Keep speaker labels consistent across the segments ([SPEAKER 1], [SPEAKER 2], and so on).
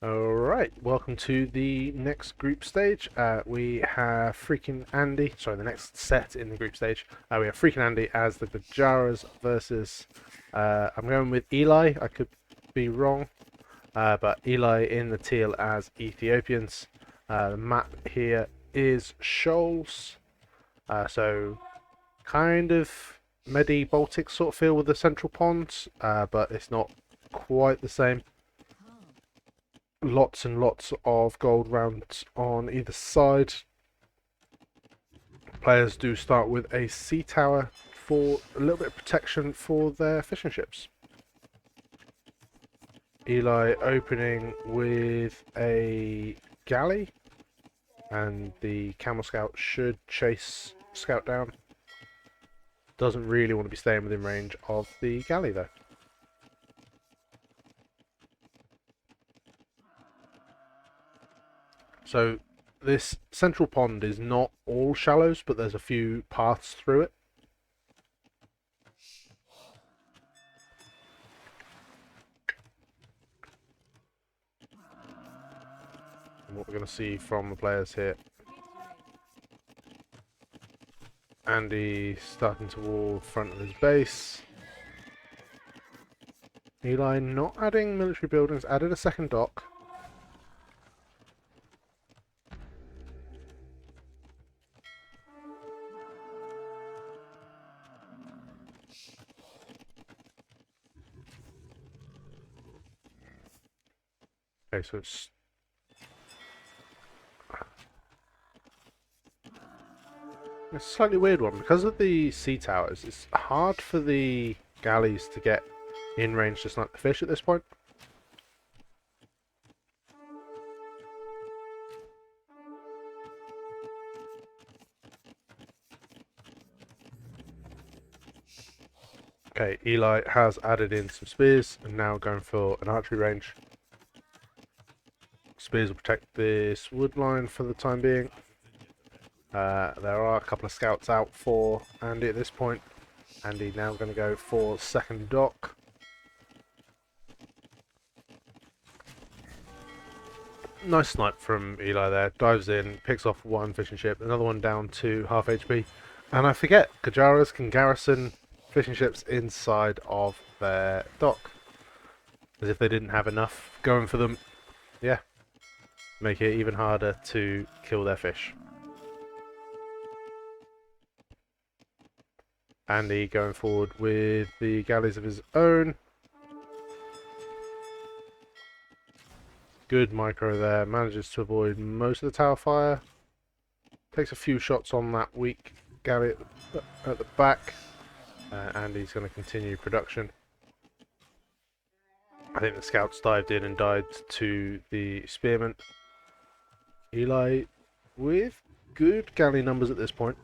[SPEAKER 1] Alright, welcome to the next group stage. We have FreakinAndy, sorry, the next set in the group stage. We have FreakinAndy as the Gujaras versus, I'm going with Eli, I could be wrong, but Eli in the teal as Ethiopians. The map here is Shoals, so kind of Medi-Baltic sort of feel with the central ponds, but it's not quite the same. Lots and lots of gold rounds on either side. Players do start with a sea tower for a little bit of protection for their fishing ships. Eli opening with a galley, and the camel scout should chase scout down. Doesn't really want to be staying within range of the galley though. So this central pond is not all shallows, but there's a few paths through it. And what we're going to see from the players here. Andy starting to wall front of his base. Eli not adding military buildings, added a second dock. Okay, so it's a slightly weird one. Because of the sea towers, it's hard for the galleys to get in range to snipe the fish at this point. Okay, Eli has added in some spears and now going for an archery range. Spears will protect this wood line for the time being. There are a couple of scouts out for Andy at this point. Andy now going to go for second dock. Nice snipe from Eli there. Dives in, picks off one fishing ship, another one down to half HP. And I forget, Gujaras can garrison fishing ships inside of their dock. As if they didn't have enough going for them. Yeah. Make it even harder to kill their fish. Andy going forward with the galleys of his own. Good micro there. Manages to avoid most of the tower fire. Takes a few shots on that weak galley at the back. Andy's going to continue production. I think the scouts dived in and died to the spearmen. Eli with good galley numbers at this point.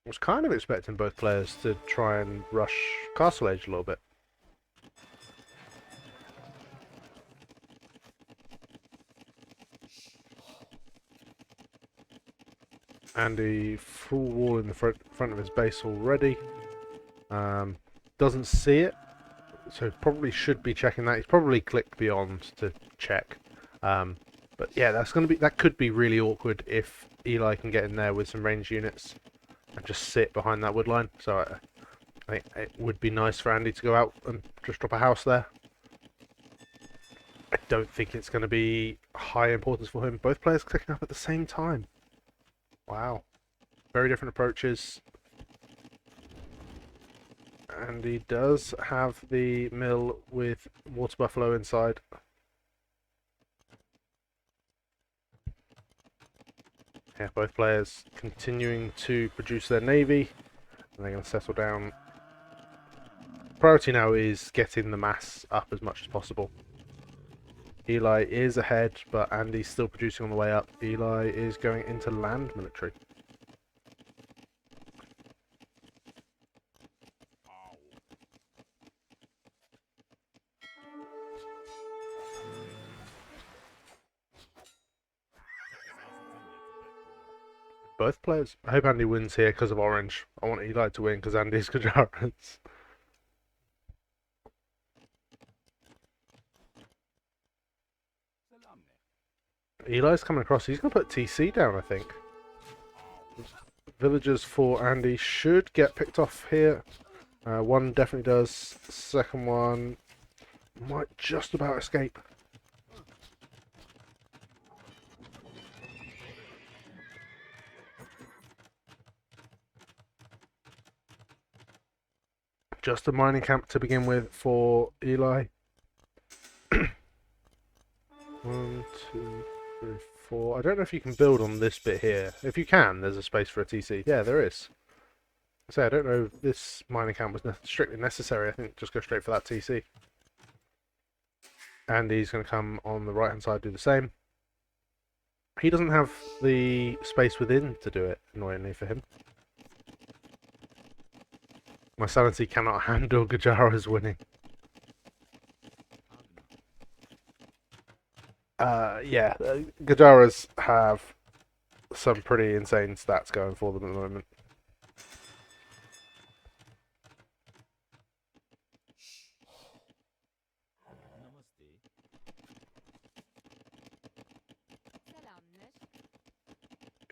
[SPEAKER 1] I was kind of expecting both players to try and rush Castle Age a little bit. Andy full wall in the front of his base already. Doesn't see it, so probably should be checking that. He's probably clicked beyond to check. But yeah, that could be really awkward if Eli can get in there with some ranged units and just sit behind that wood line. So I think it would be nice for Andy to go out and just drop a house there. I don't think it's going to be high importance for him. Both players clicking up at the same time. Wow. Very different approaches. And he does have the mill with water buffalo inside. Yeah, both players continuing to produce their navy. And they're going to settle down. Priority now is getting the mass up as much as possible. Eli is ahead, but Andy's still producing on the way up. Eli is going into land military. both players. I hope Andy wins here because of orange. I want Eli to win because Andy's Kajaras. Eli's coming across. He's going to put TC down, I think. Villagers for Andy should get picked off here. One definitely does. Second one might just about escape. Just a mining camp to begin with for Eli. 1, 2, 3, 4. I don't know if you can build on this bit here. If you can, there's a space for a TC. Yeah, there is. So I don't know if this mining camp was strictly necessary. I think just go straight for that TC. Andy's going to come on the right hand side, do the same. He doesn't have the space within to do it, annoyingly for him. My sanity cannot handle Gajara's winning. Yeah, Gajara's have some pretty insane stats going for them at the moment.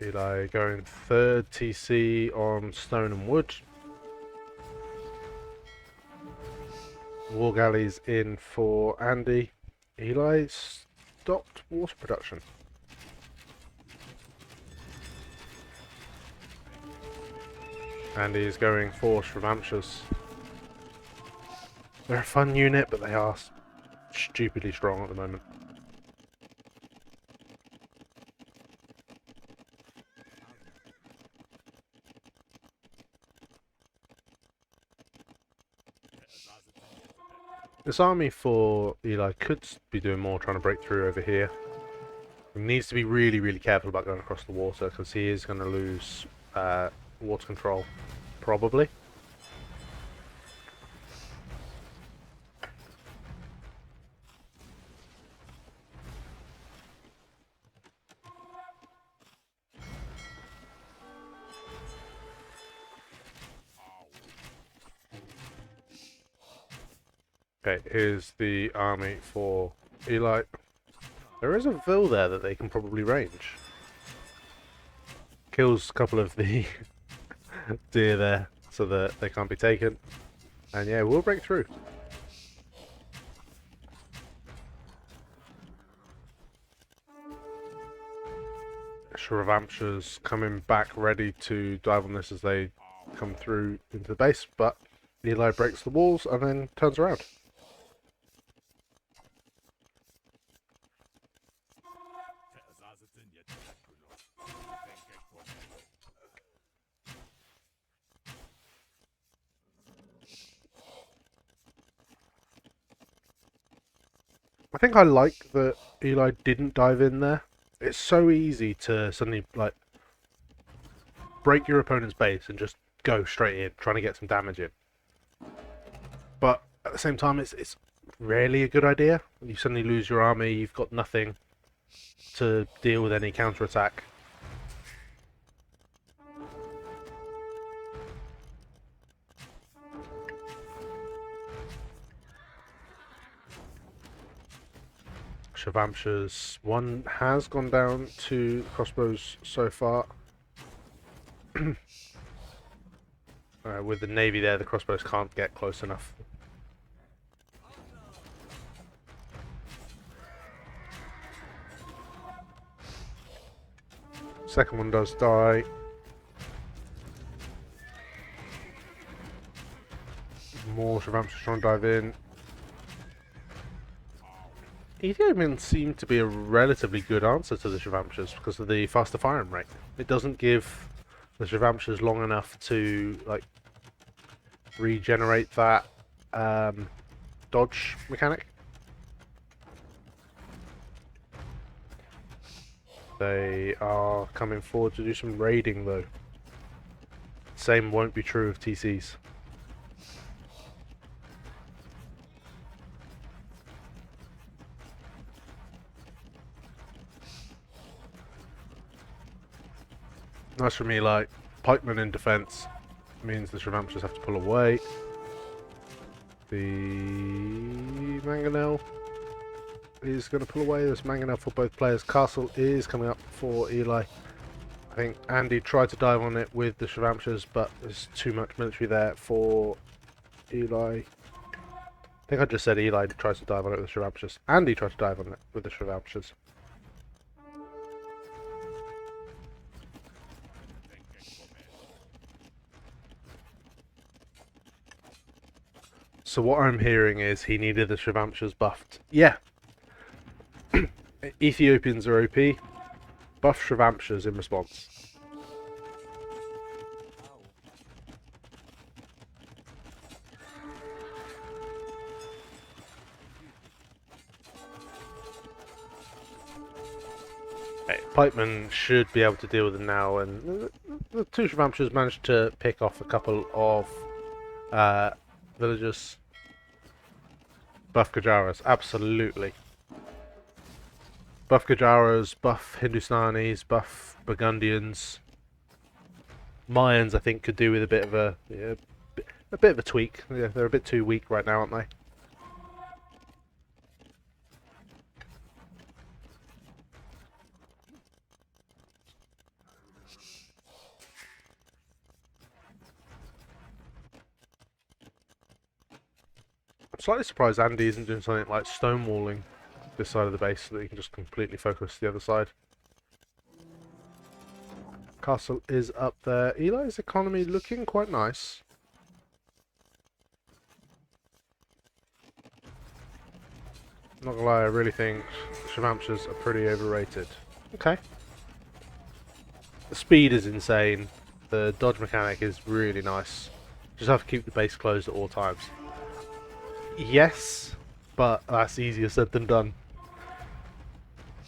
[SPEAKER 1] Eli going third TC on stone and wood. War galleys in for Andy. Eli stopped water production. Andy is going for Shravamshas. They're a fun unit, but they are stupidly strong at the moment. This army for Eli could be doing more, trying to break through over here. He needs to be really, really careful about going across the water, because he is going to lose water control, probably. Okay, here's the army for Eli. There is a Vil there that they can probably range. Kills a couple of the deer there so that they can't be taken. And yeah, we'll break through. Shravamsha's coming back ready to dive on this as they come through into the base, but Eli breaks the walls and then turns around. I think I like that Eli didn't dive in there. It's so easy to suddenly like break your opponent's base and just go straight in, trying to get some damage in. But at the same time, it's rarely a good idea. You suddenly lose your army, you've got nothing to deal with any counter-attack. Shravamsha's one has gone down to crossbows so far. With the navy there, the crossbows can't get close enough. Second one does die. More Shravamshas trying to dive in. Ethiopian seemed to be a relatively good answer to the Shravamshas because of the faster firing rate. It doesn't give the Shravamshas long enough to like regenerate that dodge mechanic. They are coming forward to do some raiding though. Same won't be true of TCs. Nice from Eli. Pikeman in defence means the Shrivamptures have to pull away. The Mangonel is going to pull away. There's Mangonel for both players. Castle is coming up for Eli. I think Andy tried to dive on it with the Shrivamptures, but there's too much military there for Eli. I think I just said Eli tries to dive on it with the Shrivamptures. Andy tried to dive on it with the Shrivamptures. So what I'm hearing is he needed the Shrivamptures buffed. Yeah. Ethiopians are OP. Buff Shrivamptures in response. Hey, Pikeman should be able to deal with them now, and the two Shrivamptures managed to pick off a couple of villagers. Buff Gujaras, absolutely. Buff Gujaras, buff Hindustanis, buff Burgundians. Mayans, I think, could do with a bit of a bit of a tweak. Yeah, they're a bit too weak right now, aren't they? I'm slightly surprised Andy isn't doing something like stonewalling this side of the base so that he can just completely focus the other side. Castle is up there. Eli's economy looking quite nice. Not gonna lie, I really think Shrivamptures are pretty overrated. Okay. The speed is insane. The dodge mechanic is really nice. Just have to keep the base closed at all times. Yes, but that's easier said than done.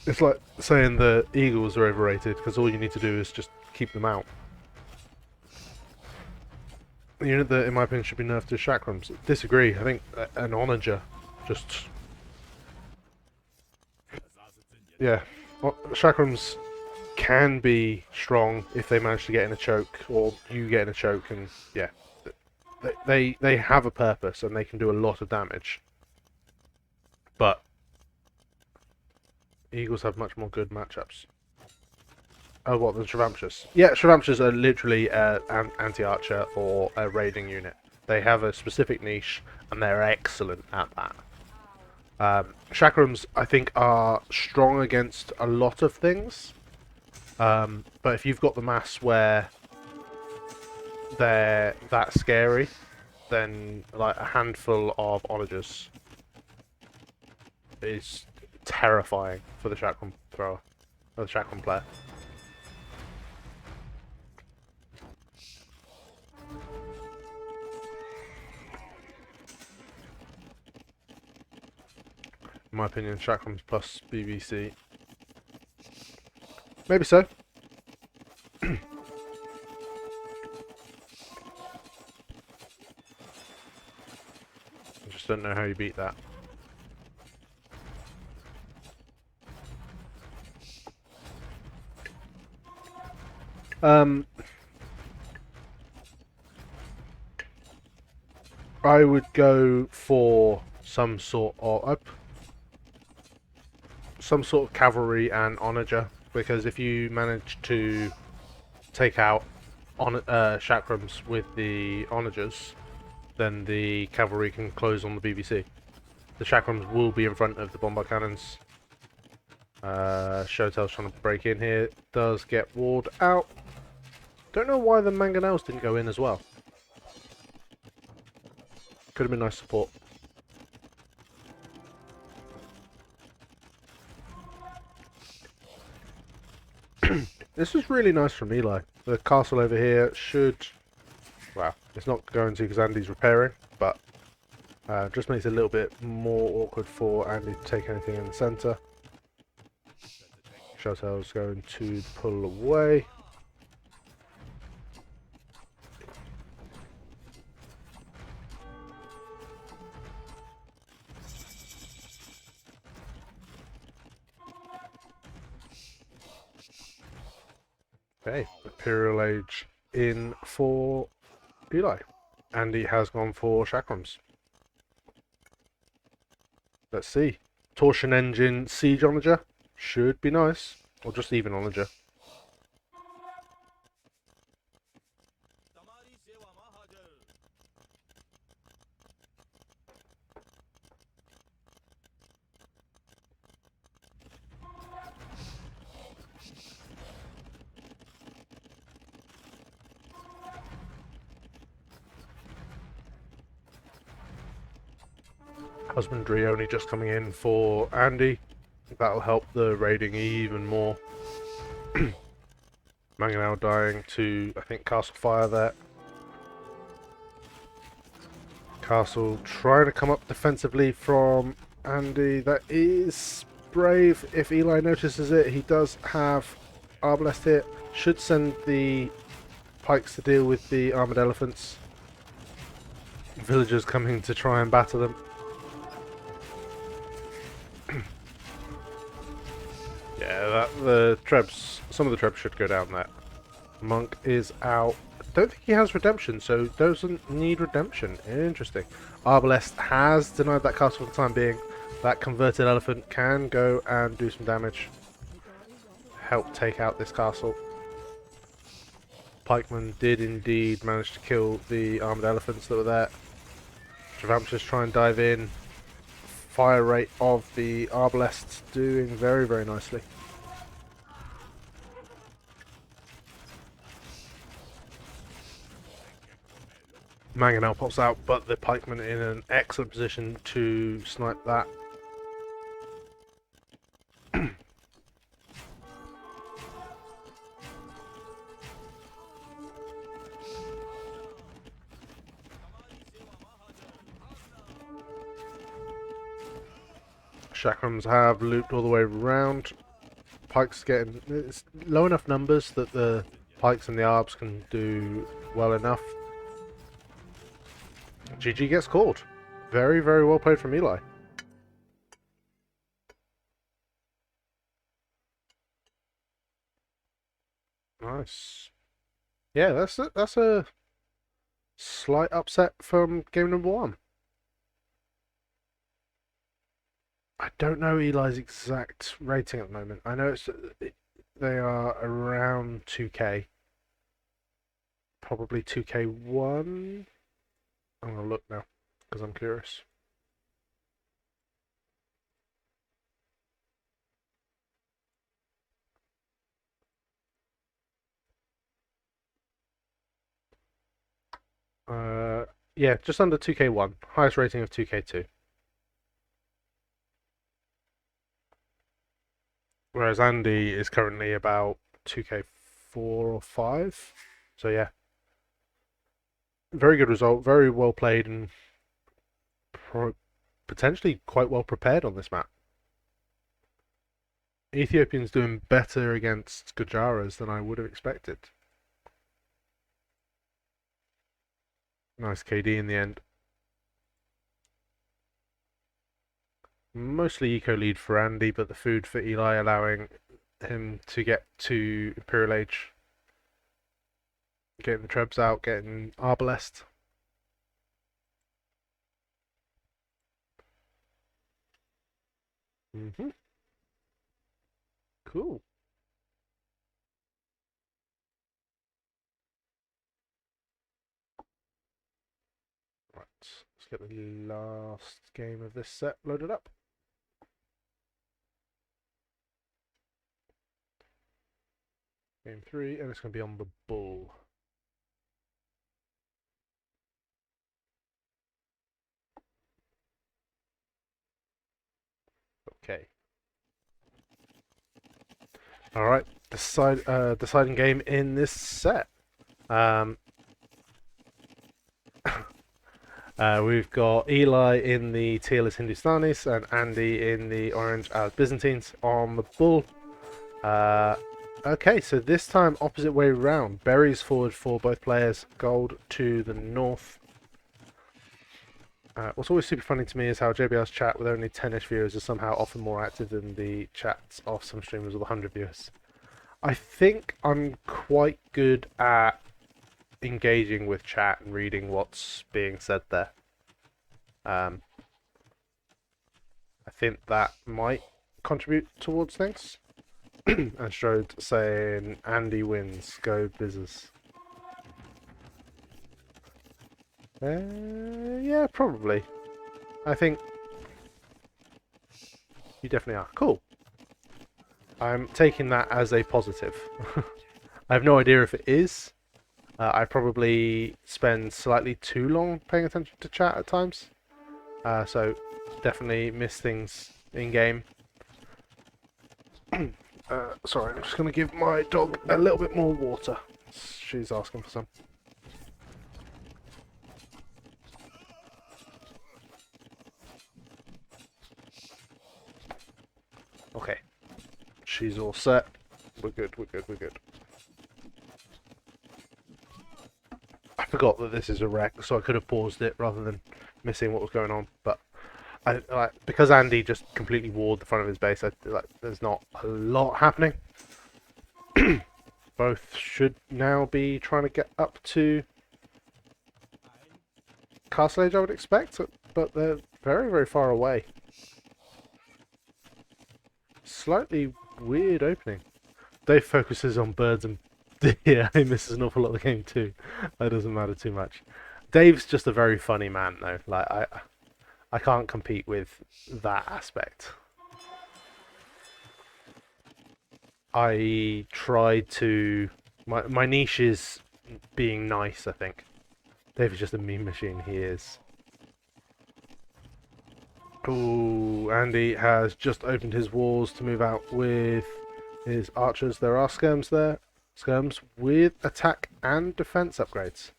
[SPEAKER 1] It's like saying the Eagles are overrated because all you need to do is just keep them out. The unit that, in my opinion, should be nerfed to Chakrams. Disagree. I think an Onager just... Yeah. Chakrams can be strong if they manage to get in a choke, or you get in a choke, and yeah. They have a purpose and they can do a lot of damage. But Eagles have much more good matchups. Oh, what, than Shrivamptures? Yeah, Shrivamptures are literally an anti-archer or a raiding unit. They have a specific niche and they're excellent at that. Chakrams, I think, are strong against a lot of things. But if you've got the mass where they're that scary, then like a handful of onagers is terrifying for the Chakram thrower, or the Chakram player. In my opinion, Chakrams plus BBC. Maybe so. I just don't know how you beat that. I would go for some sort of cavalry and onager, because if you manage to take out Chakrams with the onagers, then the cavalry can close on the BBC. The Chakrams will be in front of the bombard cannons. Showtail's trying to break in here. Does get walled out. Don't know why the Mangonels didn't go in as well. Could have been nice support. This is really nice from Eli. The castle over here should... Well, it's not going to because Andy's repairing, but just makes it a little bit more awkward for Andy to take anything in the centre. Showtail's going to pull away. Okay, Imperial Age in for Eli. Andy has gone for chakrams. Let's see. Torsion Engine Siege Onager. Should be nice. Or just even Onager. Husbandry only just coming in for Andy. That'll help the raiding even more. Magna dying to, I think, Castle Fire there. Castle trying to come up defensively from Andy. That is brave. If Eli notices it, he does have Arbalest here. Should send the pikes to deal with the armoured elephants. Villagers coming to try and batter them. Yeah, the Trebs, some of the Trebs should go down there. Monk is out. Don't think he has redemption, so doesn't need redemption. Interesting. Arbalest has denied that castle for the time being. That converted elephant can go and do some damage. Help take out this castle. Pikemen did indeed manage to kill the armoured elephants that were there. Travampus try and dive in. Fire rate of the Arbalest doing very, very nicely. Mangonel pops out, but the pikemen in an excellent position to snipe that. Chakrams have looped all the way around. Pikes getting... it's low enough numbers that the pikes and the arbs can do well enough. GG gets called. Very, very well played from Eli. Nice. Yeah, that's a slight upset from game number 1. I don't know Eli's exact rating at the moment. I know they are around 2k. Probably 2k1. I'm going to look now, because I'm curious. Yeah, just under 2k1. Highest rating of 2k2. Whereas Andy is currently about 2k4 or 5. So yeah. Very good result, very well played, and potentially quite well prepared on this map. Ethiopians doing better against Gujaras than I would have expected. Nice KD in the end. Mostly eco lead for Andy, but the food for Eli allowing him to get to Imperial Age. Getting the Trebs out, getting Arbalest. Cool. Right, let's get the last game of this set loaded up. Game 3, and it's going to be on the bull. Okay. Alright, deciding game in this set. We've got Eli in the teal as Hindustanis and Andy in the orange as Byzantines on the bull. Okay, so this time opposite way round. Berries forward for both players, gold to the north. What's always super funny to me is how JBR's chat with only 10ish viewers is somehow often more active than the chats of some streamers with 100 viewers. I think I'm quite good at engaging with chat and reading what's being said there. I think that might contribute towards things. And Strode saying Andy wins, go business. Yeah, probably. I think you definitely are. Cool. I'm taking that as a positive. I have no idea if it is. I probably spend slightly too long paying attention to chat at times. So definitely miss things in game. Sorry, I'm just going to give my dog a little bit more water. She's asking for some. Okay. She's all set. We're good, we're good, we're good. I forgot that this is a wreck, so I could have paused it rather than missing what was going on. But because Andy just completely walled the front of his base, there's not a lot happening. Both should now be trying to get up to Castle Age, I would expect, but they're very, very far away. Slightly weird opening. Dave focuses on birds and yeah, he misses an awful lot of the game too. That doesn't matter too much. Dave's just a very funny man though. Like I can't compete with that aspect. I try to my niche is being nice, I think. Dave is just a meme machine, he is. Ooh, Andy has just opened his walls to move out with his archers. There are skirms there. Skirms with attack and defense upgrades.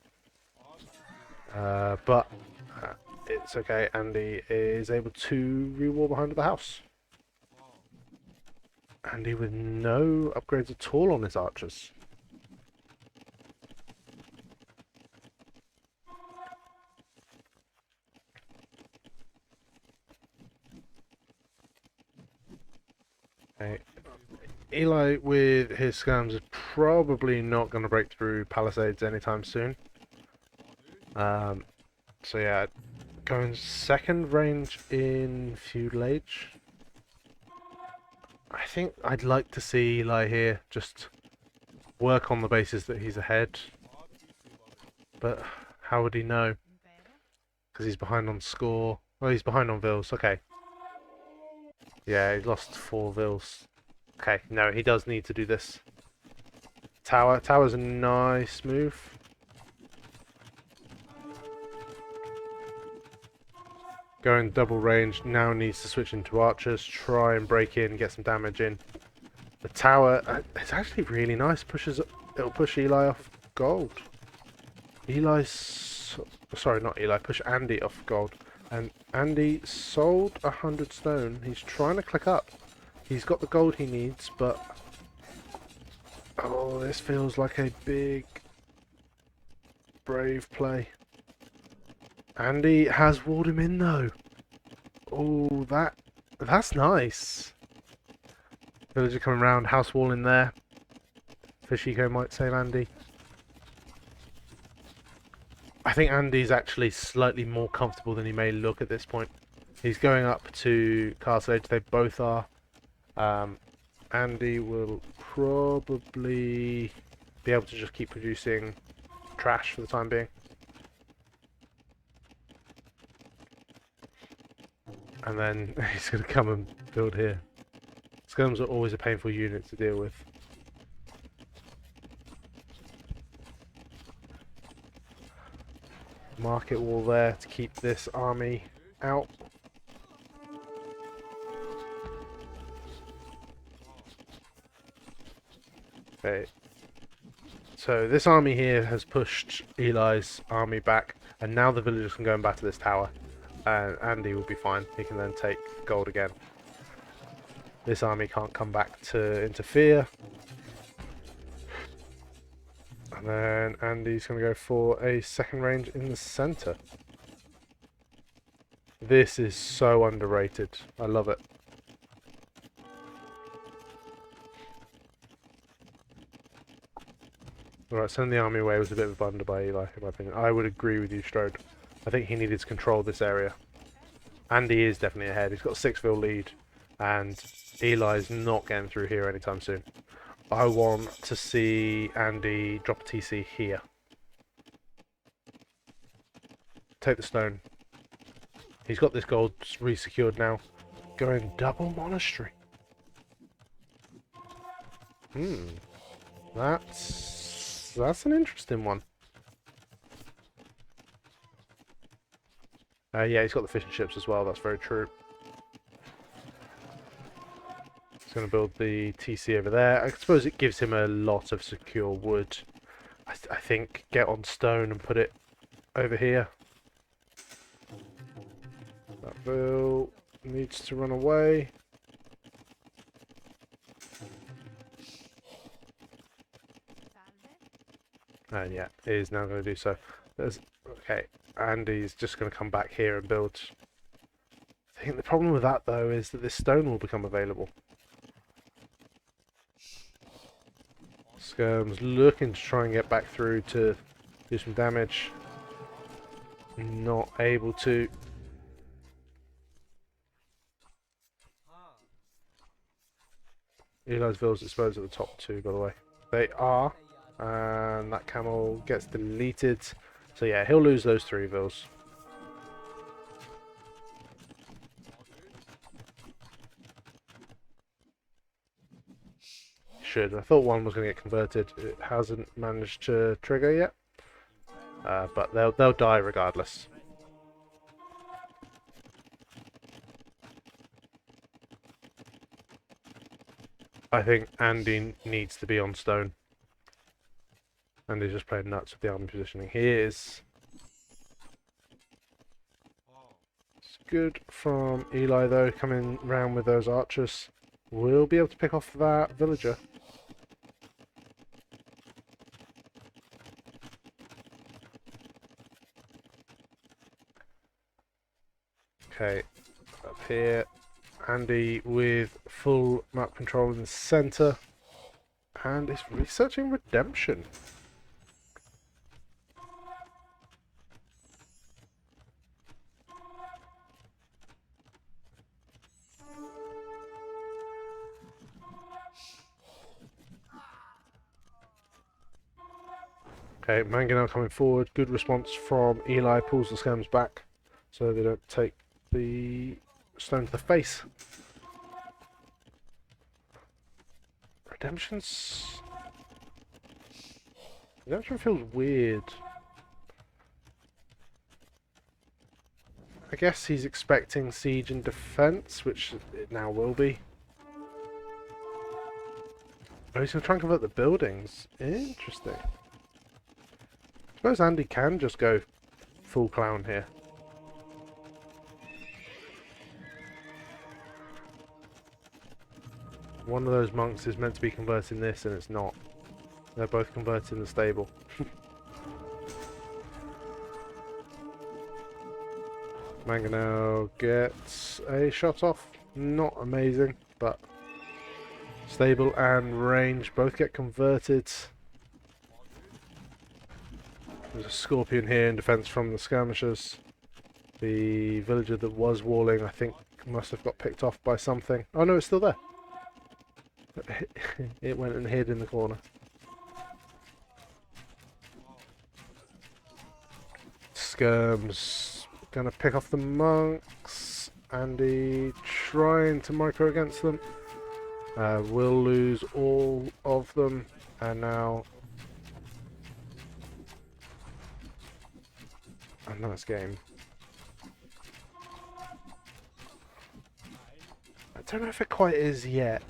[SPEAKER 1] But it's okay. Andy is able to re-wall behind the house. Andy with no upgrades at all on his archers. Okay. Eli with his skirms is probably not going to break through palisades anytime soon. So yeah, going second range in Feudal Age. I think I'd like to see Eli here just work on the basis that he's ahead. But how would he know? Because he's behind on score. Oh, he's behind on Vils. Okay. Yeah, he lost 4 Vils. Okay, no, he does need to do this. Tower. Tower's a nice move. Going double range, now needs to switch into archers, try and break in, get some damage in. The tower, it's actually really nice, it'll push Eli off gold. Sorry, not Eli, push Andy off gold. And Andy sold 100 stone, he's trying to click up. He's got the gold he needs, but... Oh, this feels like a big, brave play. Andy has walled him in though. Oh, that's nice. Villager coming round, house wall in there. Fishiko might save Andy. I think Andy's actually slightly more comfortable than he may look at this point. He's going up to Castle Age, they both are. Andy will probably be able to just keep producing trash for the time being. And then he's going to come and build here. Skirms are always a painful unit to deal with. Market wall there to keep this army out. Okay. So this army here has pushed Eli's army back, and now the villagers can go and battle this tower. And Andy will be fine. He can then take gold again. This army can't come back to interfere. And then Andy's going to go for a second range in the centre. This is so underrated. I love it. Alright, sending the army away was a bit of a blunder by Eli, in my opinion. I would agree with you, Strode. I think he needed to control this area. Andy is definitely ahead. He's got a 6-fill lead, and Eli's not getting through here anytime soon. I want to see Andy drop a TC here. Take the stone. He's got this gold re-secured now. Going double monastery. That's an interesting one. Yeah, he's got the fishing ships as well, that's very true. He's going to build the TC over there. I suppose it gives him a lot of secure wood. I think get on stone and put it over here. That bill needs to run away. And yeah, it is now going to do so. Okay, Andy's just going to come back here and build. I think the problem with that though is that this stone will become available. Skirm's looking to try and get back through to do some damage. Not able to. Eli's villas exposed at the top two, by the way. They are. And that camel gets deleted. So yeah, he'll lose those 3 vills. Should. I thought one was going to get converted. It hasn't managed to trigger yet. But they'll die regardless. I think Andy needs to be on stone. And he's just playing nuts with the army positioning. He is. It's good from Eli though, coming round with those archers. We'll be able to pick off that villager. Okay, up here. Andy with full map control in the centre. And is researching redemption. Okay, Mangonel coming forward. Good response from Eli. Pulls the skirms back so they don't take the stone to the face. Redemption feels weird. I guess he's expecting siege and defense, which it now will be. Oh, he's going to try and convert the buildings. Interesting. I suppose Andy can just go full clown here. One of those monks is meant to be converting this and it's not. They're both converting the stable. Mangonel gets a shot off. Not amazing, but stable and range both get converted. There's a scorpion here in defense from the skirmishers. The villager that was walling, I think, must have got picked off by something. Oh no, it's still there. It went and hid in the corner. Skirm's gonna pick off the monks. Andy trying to micro against them. Will lose all of them, and now a nice game. I don't know if it quite is yet,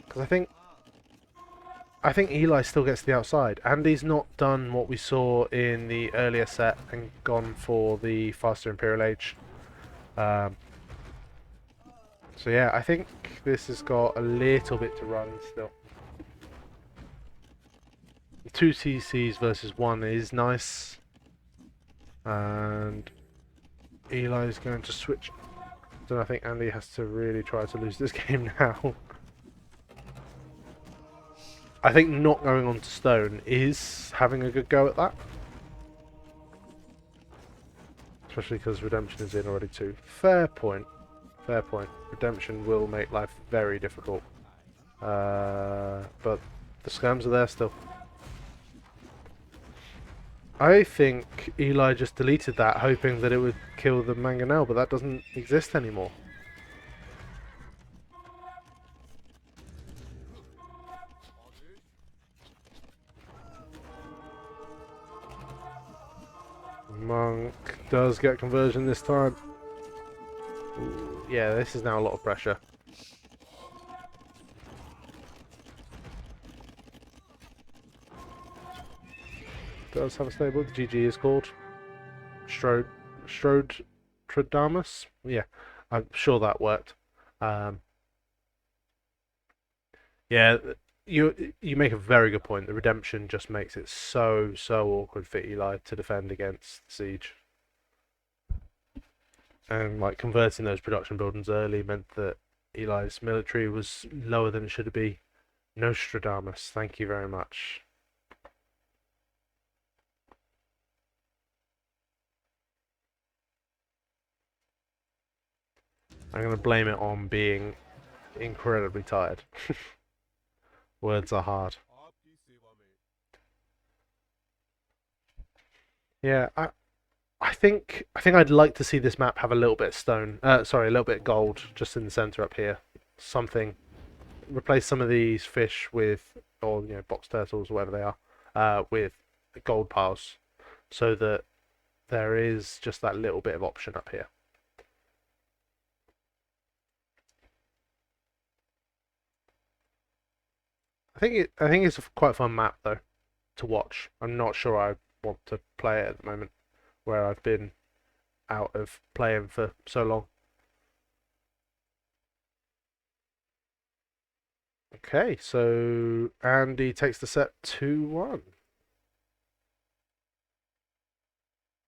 [SPEAKER 1] because I think Eli still gets to the outside. Andy's not done what we saw in the earlier set and gone for the faster Imperial Age. So yeah, I think this has got a little bit to run still. 2 TCs versus 1 is nice. And Eli's going to switch. So I think Andy has to really try to lose this game now. I think not going on to stone is having a good go at that. Especially because redemption is in already too. Fair point. Fair point. Redemption will make life very difficult. But the scams are there still. I think Eli just deleted that, hoping that it would kill the mangonel, but that doesn't exist anymore. Monk does get conversion this time. Ooh, yeah, this is now a lot of pressure. Does have a stable. The GG is called Strode Yeah, I'm sure that worked. Yeah, you make a very good point. The redemption just makes it so awkward for Eli to defend against Siege. And like converting those production buildings early meant that Eli's military was lower than it should be. Nostradamus, thank you very much. I'm going to blame it on being incredibly tired. Words are hard. Yeah, I think I'd like to see this map have a little bit of stone. Sorry, a little bit of gold just in the center up here. Something. Replace some of these fish with, or box turtles, or whatever they are, with gold piles, so that there is just that little bit of option up here. I think it's a quite a fun map though to watch. I'm not sure I want to play it at the moment, where I've been out of playing for so long. Okay, so Andy takes the set 2-1.